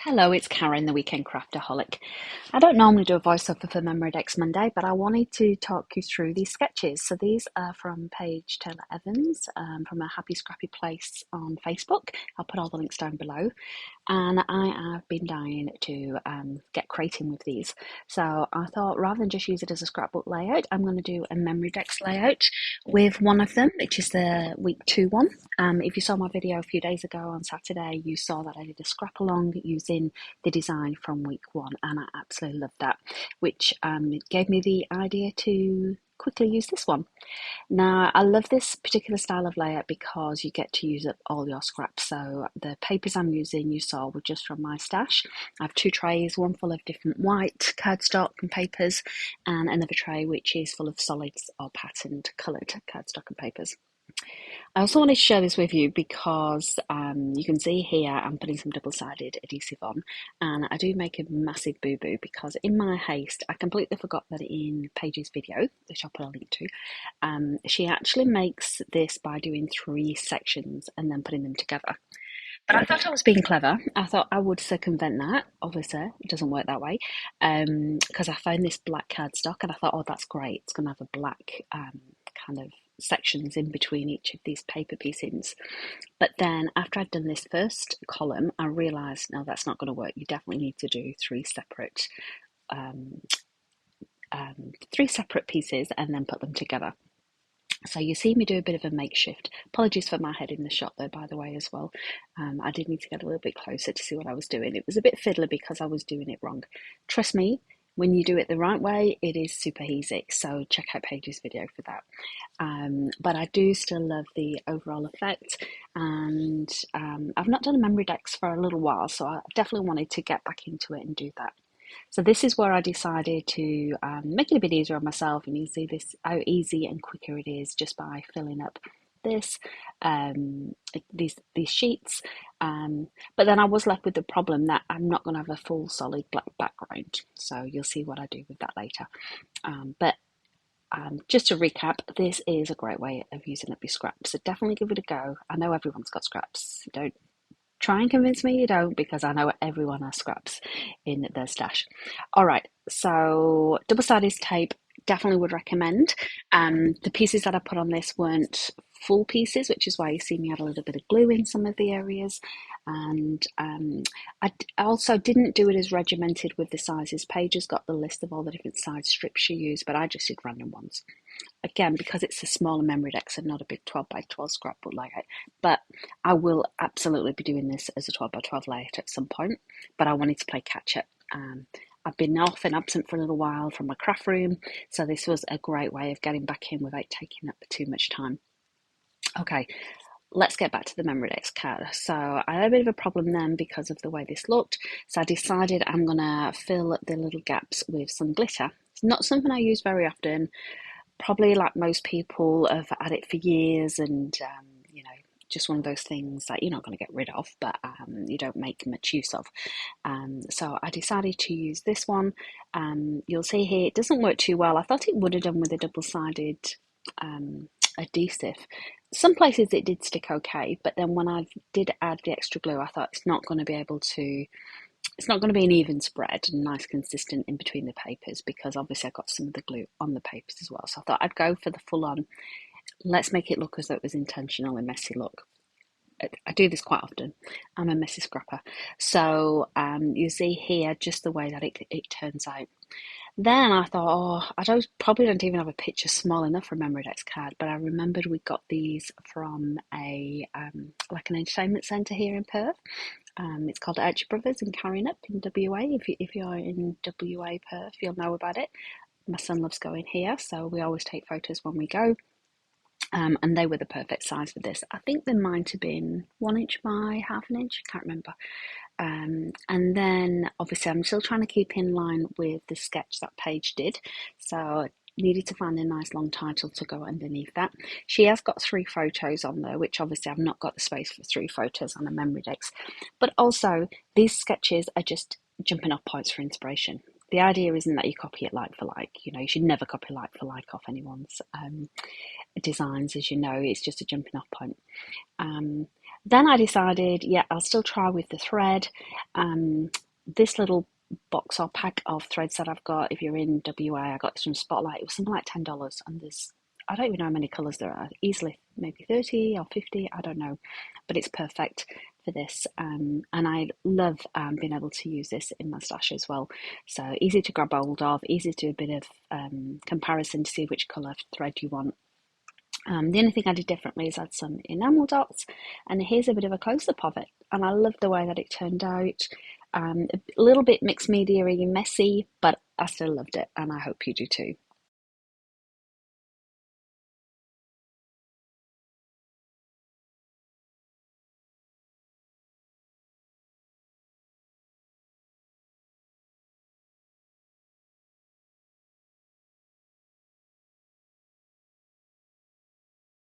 Hello, it's Karen, the Weekend Craftaholic. I don't normally do a voiceover for Memorydex Monday, but I wanted to talk you through these sketches. So these are from Paige Taylor Evans from a Happy Scrappy Place on Facebook. I'll put all the links down below. And I have been dying to get creating with these. So I thought rather than just use it as a scrapbook layout, I'm going to do a Memorydex layout with one of them, which is the week 2 one. If you saw my video a few days ago on Saturday, you saw that I did a scrap along using the design from week 1, and I absolutely loved that, which gave me the idea to quickly use this one. Now, I love this particular style of layout because you get to use up all your scraps. So the papers I'm using, you saw, were just from my stash. I have 2 trays, one full of different white cardstock and papers, and another tray which is full of solids or patterned coloured cardstock and papers. I also wanted to share this with you because you can see here I'm putting some double-sided adhesive on, and I do make a massive boo-boo because in my haste I completely forgot that in Paige's video, which I'll put a link to, she actually makes this by doing 3 sections and then putting them together. But I thought I was being clever. I thought I would circumvent that. Obviously, it doesn't work that way because I found this black cardstock and I thought, oh, that's great. It's going to have a black kind of sections in between each of these paper piecings. But then after I'd done this first column, I realised, no, that's not going to work. You definitely need to do um, 3 separate pieces and then put them together. So you see me do a bit of a makeshift. Apologies for my head in the shot there, by the way, as well. I did need to get a little bit closer to see what I was doing. It was a bit fiddly because I was doing it wrong. Trust me, when you do it the right way, it is super easy. So check out Paige's video for that. But I do still love the overall effect. And I've not done a Memorydex for a little while, so I definitely wanted to get back into it and do that. So this is where I decided to make it a bit easier on myself, and you see this how easy and quicker it is just by filling up this these sheets. But then I was left with the problem that I'm not going to have a full solid black background. So you'll see what I do with that later. But just to recap, this is a great way of using up your scraps. So definitely give it a go. I know everyone's got scraps. Don't try and convince me you don't, because I know everyone has scraps in their stash. All right, so double-sided tape, definitely would recommend. The pieces that I put on this weren't full pieces, which is why you see me add a little bit of glue in some of the areas. And I also didn't do it as regimented with the sizes. Paige has got the list of all the different size strips she used, but I just did random ones. Again, because it's a smaller Memorydex and not a big 12 by 12 scrapbook layout. But I will absolutely be doing this as a 12 by 12 layout at some point, but I wanted to play catch up. I've been off and absent for a little while from my craft room, so this was a great way of getting back in without taking up too much time. Okay, let's get back to the Memorydex card. So I had a bit of a problem then because of the way this looked, so I decided I'm going to fill the little gaps with some glitter. It's not something I use very often. Probably like most people have had it for years, and you know, just one of those things that you're not going to get rid of, but you don't make much use of. So I decided to use this one. You'll see here it doesn't work too well. I thought it would have done with a double-sided adhesive. Some places it did stick okay, but then when I did add the extra glue, I thought it's not going to be able to, it's not going to be an even spread and nice consistent in between the papers, because obviously I got some of the glue on the papers as well. So I thought I'd go for the full on, let's make it look as though it was intentionally messy look. I do this quite often. I'm a messy scrapper. So you see here just the way that it turns out. Then I thought, oh, probably don't even have a picture small enough for a Memorydex card, but I remembered we got these from a like an entertainment centre here in Perth. It's called Archie Brothers in Carryup in WA. If you're in WA Perth, you'll know about it. My son loves going here, so we always take photos when we go. And they were the perfect size for this. I think they might have been 1 inch by half an inch, I can't remember. And then obviously I'm still trying to keep in line with the sketch that Paige did. So I needed to find a nice long title to go underneath that. She has got 3 photos on there, which obviously I've not got the space for 3 photos on a Memorydex. But also these sketches are just jumping off points for inspiration. The idea isn't that you copy it like for like. You know, you should never copy like for like off anyone's designs, as you know. It's just a jumping off point. Then I decided, yeah, I'll still try with the thread. This little box or pack of threads that I've got, if you're in WA, I got this from Spotlight. It was something like $10, and there's I don't even know how many colours there are. Easily maybe 30 or 50, I don't know, but it's perfect for this. And I love being able to use this in my stash as well. So easy to grab hold of, easy to do a bit of comparison to see which colour thread you want. The only thing I did differently is add some enamel dots, and here's a bit of a close-up of it. And I love the way that it turned out. A little bit mixed media-y, messy, but I still loved it, and I hope you do too.